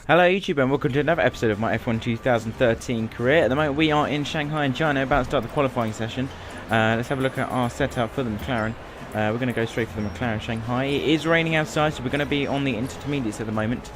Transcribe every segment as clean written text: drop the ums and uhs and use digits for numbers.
Hello YouTube and welcome to another episode of my F1 2013 career. At the moment we are in Shanghai in China, about to start the qualifying session. Let's have a look at our setup for the McLaren. We're going to go straight for the McLaren Shanghai. It is raining outside, so we're going to be on the intermediates at the moment.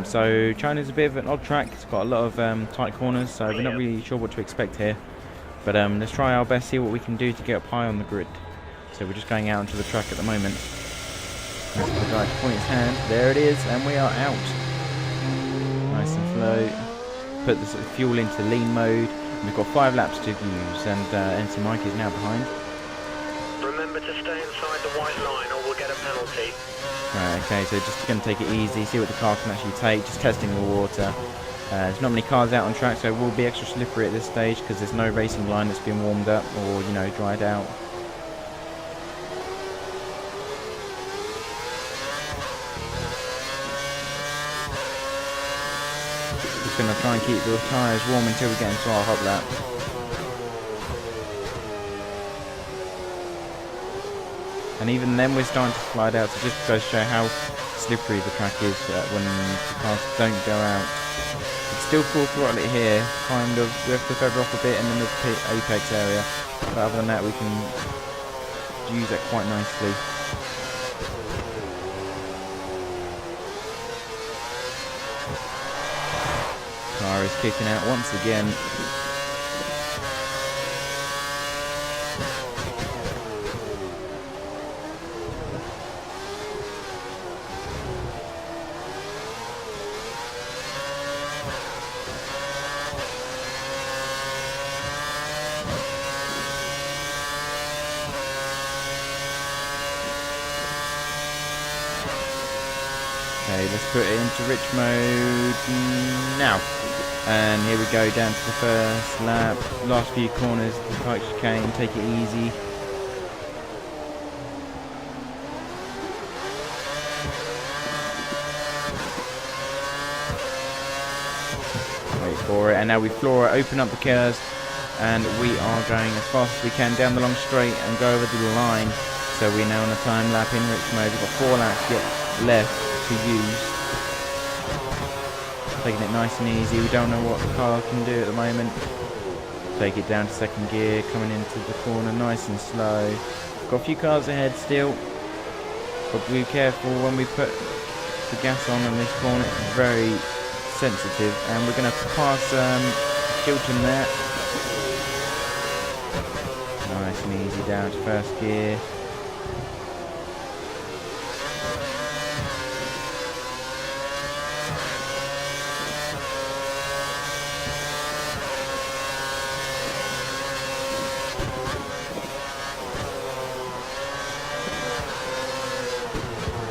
So China's a bit of an odd track. It's got a lot of tight corners, so we're not really sure what to expect here. But let's try our best, see what we can do to get up high on the grid. So we're just going out into the track at the moment. That's the guy to point his hand. There it is, and we are out. Nice and slow. Put the fuel into lean mode. We've got 5 laps to use, and MC Mike is now behind. Remember to stay inside the white line or we'll get a penalty. Right, okay, so just going to take it easy, see what the car can actually take, just testing the water. There's not many cars out on track, so it will be extra slippery at this stage because there's no racing line that's been warmed up or, you know, dried out. Just going to try and keep the tyres warm until we get into our hot lap. And even then we're starting to slide out, so just goes to show how slippery the track is when the cars don't go out. It's still full throttle it here, kind of. We have to feather off a bit in the mid-apex area, but other than that we can use that quite nicely. Car is kicking out once again. Okay, let's put it into rich mode now. And here we go down to the first lap. Last few corners, the tight chicane, take it easy. Wait for it, and now we floor it, open up the curves, and we are going as fast as we can down the long straight and go over the line. So we're now on a time lap in rich mode. We've got 4 laps yet left to use. Taking it nice and easy. We don't know what the car can do at the moment. Take it down to second gear, coming into the corner nice and slow. Got a few cars ahead still, but be careful when we put the gas on in this corner. It's very sensitive, and we're going to pass Chilton there. Nice and easy down to first gear.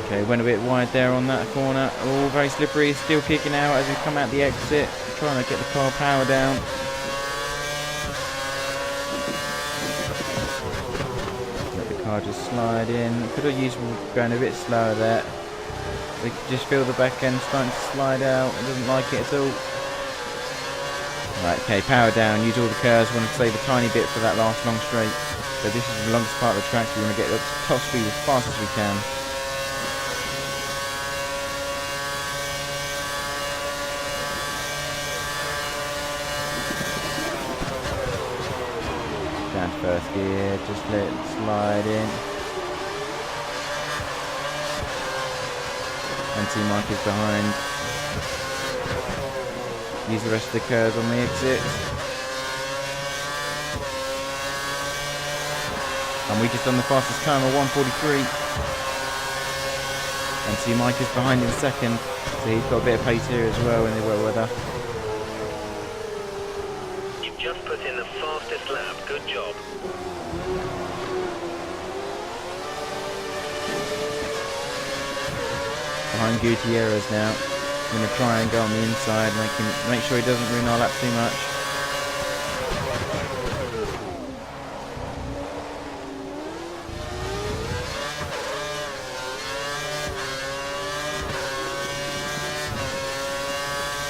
Okay, went a bit wide there on that corner. Oh, very slippery, still kicking out as we come out the exit. Trying to get the car power down. Let the car just slide in. Could have used going a bit slower there. We could just feel the back end starting to slide out. It doesn't like it at all. Right, okay, power down, use all the curves. We want to save a tiny bit for that last long straight. So this is the longest part of the track, so we want to get up to top speed as fast as we can. Down to first gear, just let it slide in. MC Mike is behind. Use the rest of the curves on the exit. And we just done the fastest time of 1:43. MC Mike is behind in second, so he's got a bit of pace here as well in the wet weather. Just put in the fastest lap. Good job. Behind Gutierrez now. I'm going to try and go on the inside, make sure he doesn't ruin our lap too much.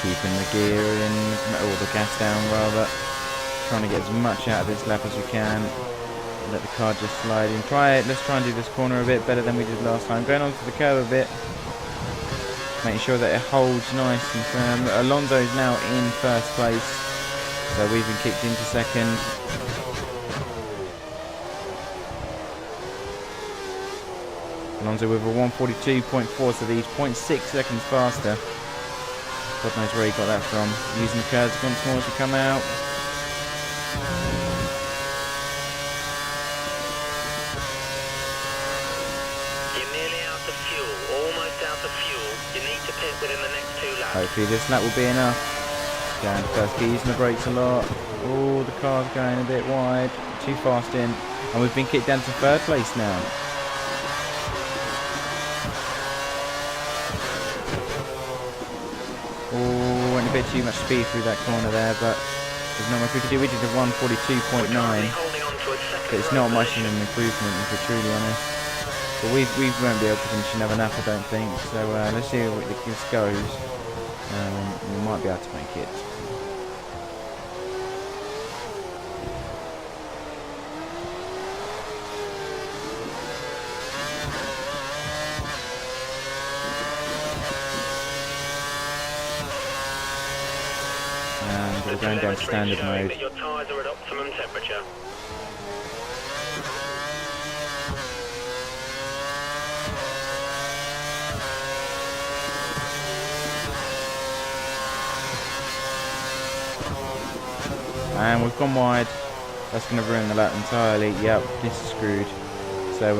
Keeping the gear in, or the gas down rather. Trying to get as much out of this lap as we can. Let the car just slide in. Let's try and do this corner a bit better than we did last time. Going onto the curb a bit. making sure that it holds nice and firm. Alonso's now in first place, so we've been kicked into second. Alonso with a 142.4, so he's 0.6 seconds faster. God knows where he got that from. Using the curves once more to come out. You're nearly out of fuel, almost out of fuel. You need to pit within the next 2 laps. Hopefully this lap will be enough. Down to first gear, using the brakes a lot. Oh, the car's going a bit wide. Too fast in. And we've been kicked down to third place now. Oh, went a bit too much speed through that corner there, but there's not much we could do. We did a 142.9. But it's not much of an improvement, if we're truly honest. But we won't be able to finish another lap, I don't think. So let's see how this goes. We might be able to make it. And we're going down to standard mode. Your tyres are at optimum temperature. And we've gone wide. That's going to ruin the lap entirely. Yep, this is screwed. So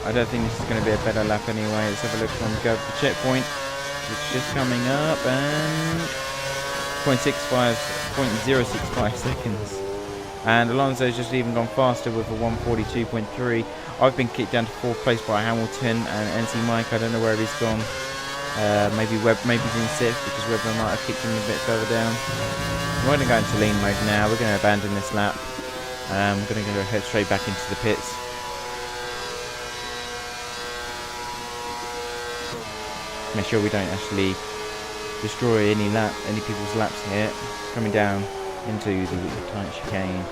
I don't think this is going to be a better lap anyway. Let's have a look when we go for the checkpoint. It's just coming up, and 0.065 seconds. And Alonso's just even gone faster with a 142.3. I've been kicked down to fourth place by Hamilton and NC Mike. I don't know where he's gone. Maybe he's in sixth because Webber might have kicked him a bit further down. We're going to go into lean mode now. We're going to abandon this lap. We're going to go head straight back into the pits. Make sure we don't actually destroy any people's laps here. Coming down into the tight chicane.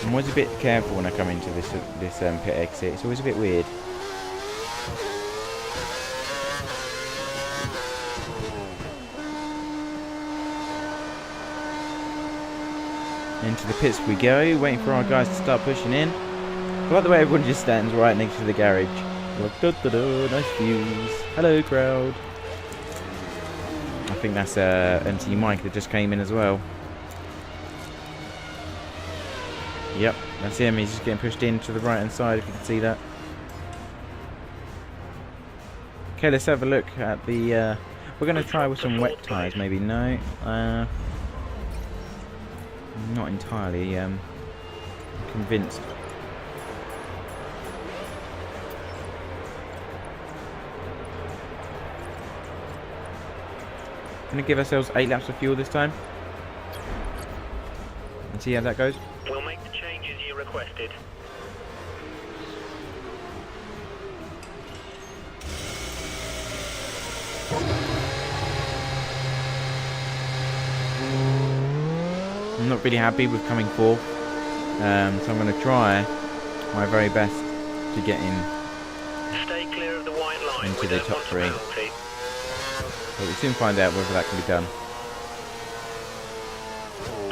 I'm always a bit careful when I come into this pit exit. It's always a bit weird. Into the pits we go, waiting for our guys to start pushing in. I like the way everyone just stands right next to the garage. Nice views. Hello, crowd. I think that's MC Mike that just came in as well. Yep, that's him. He's just getting pushed in to the right hand side, if you can see that. Okay, let's have a look at the... we're going to try with some wet tyres, maybe. No. Not entirely convinced. Going to give ourselves 8 laps of fuel this time. And see how that goes. We'll make the changes you requested. I'm not really happy with coming fourth, so I'm going to try my very best to get in. Stay clear of the white line. Into the top 3. But we'll soon find out whether that can be done.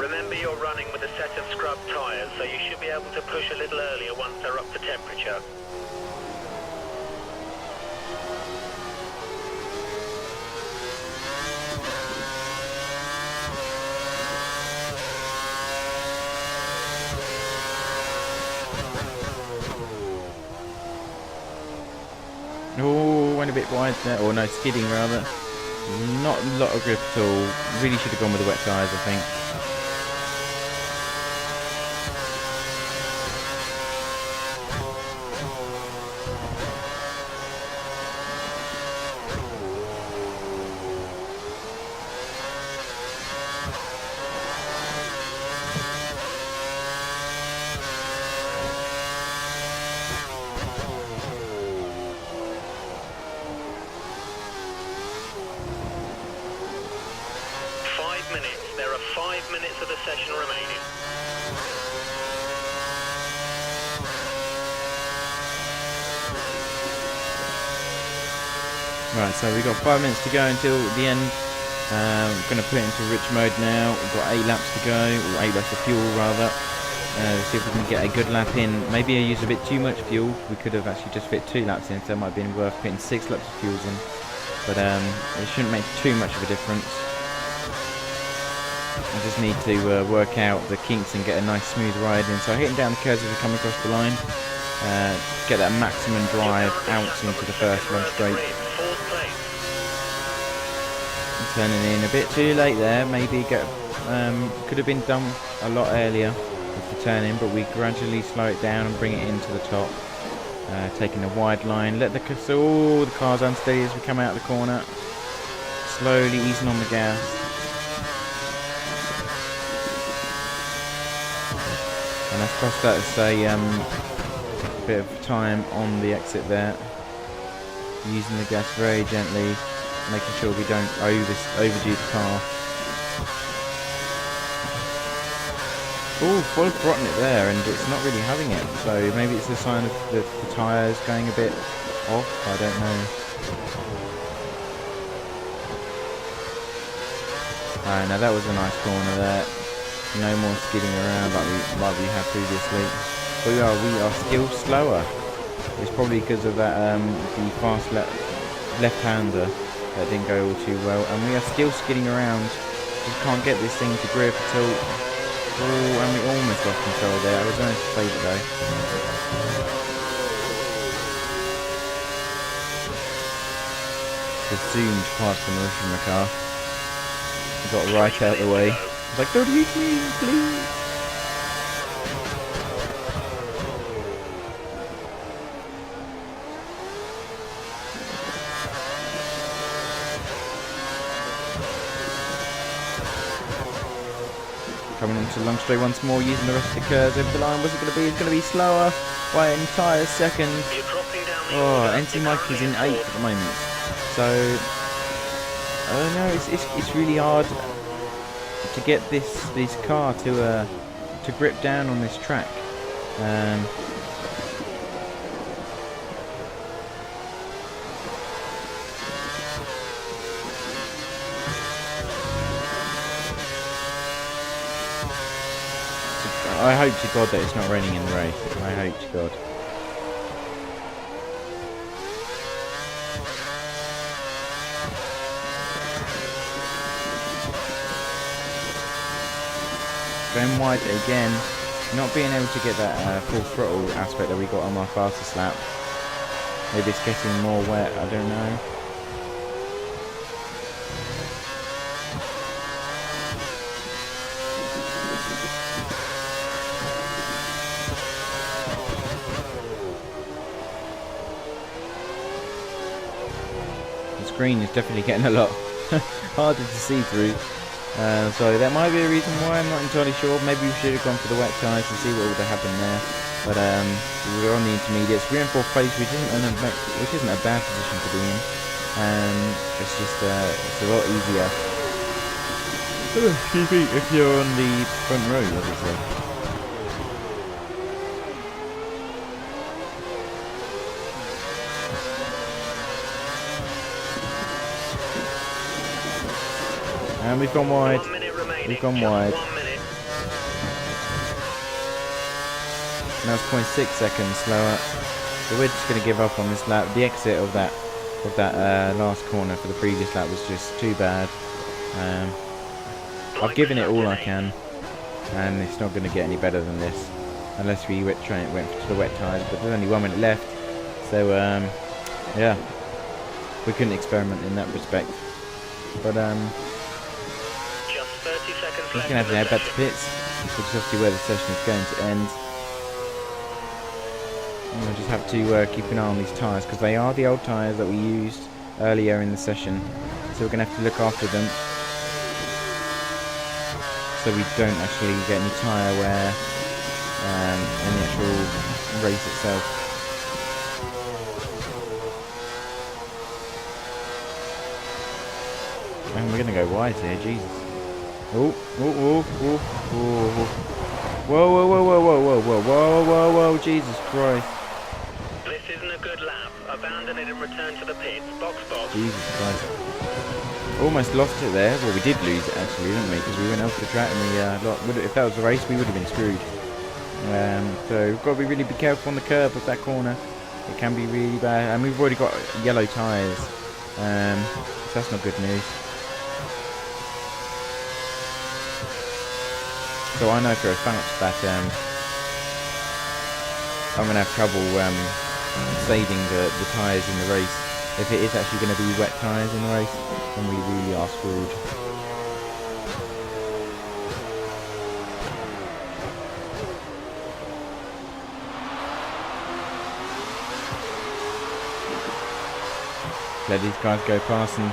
Remember, you're running with a set of scrub tyres, so you should be able to push a little earlier once they're up to temperature. Oh, went a bit wide there, or no, skidding rather. Not a lot of grip at all. Really should have gone with the wet tyres, I think. 5 minutes of the session remaining. Right, so we've got 5 minutes to go until the end. I'm going to put it into rich mode now. We've got 8 laps to go, or 8 laps of fuel rather. See if we can get a good lap in. Maybe I used a bit too much fuel. We could have actually just fit 2 laps in, so it might have been worth putting 6 laps of fuel in. But it shouldn't make too much of a difference. I just need to work out the kinks and get a nice smooth ride in. So hitting down the curves as we come across the line. Get that maximum drive out into the first run straight. Turning in a bit too late there. Maybe could have been done a lot earlier with the turn in, but we gradually slow it down and bring it into the top. Taking a wide line. Let the car's unsteady as we come out of the corner. Slowly easing on the gas. And that's cost us a bit of time on the exit there. Using the gas very gently, making sure we don't overdo the car. Oh, full throttle it there, and it's not really having it. So maybe it's a sign of the tyres going a bit off. I don't know. Alright, now that was a nice corner there. No more skidding around like we had previously. But we are still slower. It's probably because of that the fast left-hander that didn't go all too well, and we are still skidding around. Just can't get this thing to grip at all. Oh, and we almost lost control there. I was going to save it though. Just zoomed past the Mauritian car. Got right out of the way. I was like, don't hit me, please. Coming into long straight once more, using the rest of the curves over the line. What's it going to be? It's going to be slower by an entire second. Oh, NC Mike is in 8th at the moment. So, I don't know. It's really hard to get this car to grip down on this track. I hope to God that it's not raining in the race. I hope to God. Going wide again. Not being able to get that full throttle aspect that we got on my fastest lap. Maybe it's getting more wet, I don't know. Screen is definitely getting a lot harder to see through, so that might be a reason why. I'm not entirely sure. Maybe we should have gone for the wet tyres and see what would have happened there, but we were on the intermediates. We're in 4th place, which isn't a bad position to be in. It's just it's a lot easier if you're on the front row, obviously. And we've gone wide. We've gone wide. Now it's 0.6 seconds slower. So we're just going to give up on this lap. The exit of that last corner for the previous lap was just too bad. I've given it all I can, and it's not going to get any better than this unless we went to the wet tyres. But there's only 1 minute left, so yeah, we couldn't experiment in that respect. But we're just going to have to head back to pits, which is obviously where the session is going to end. And we'll just have to keep an eye on these tyres, because they are the old tyres that we used earlier in the session. So we're going to have to look after them, so we don't actually get any tyre wear in the actual race itself. And we're going to go wide here, Jesus. Oh, oh, oh, oh, oh. Whoa, whoa, whoa, whoa, whoa, whoa, whoa, whoa, whoa, whoa, Jesus Christ. This isn't a good lap. Abandon it and return to the pits. Box, box. Jesus Christ. Almost lost it there. Well, we did lose it actually, didn't we? Because we went off the track and we, if that was the race, we would have been screwed. So we've got to be careful on the curb of that corner. It can be really bad. And we've already got yellow tyres. So that's not good news. So I know for a fact that I'm going to have trouble saving the tyres in the race. If it is actually going to be wet tyres in the race, then we really are screwed. Let these guys go past and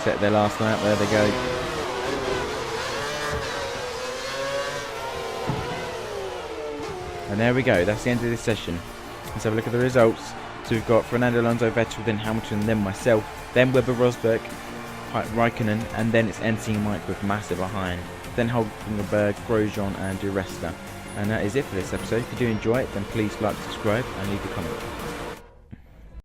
set their last lap. There they go. And there we go. That's the end of this session. Let's have a look at the results. So we've got Fernando Alonso, Vettel, then Hamilton, then myself, then Webber, Rosberg, Raikkonen, and then it's NC Mike with Massa behind. Then Hulkenberg, Grosjean, and Di Resta. And that is it for this episode. If you do enjoy it, then please like, subscribe, and leave a comment.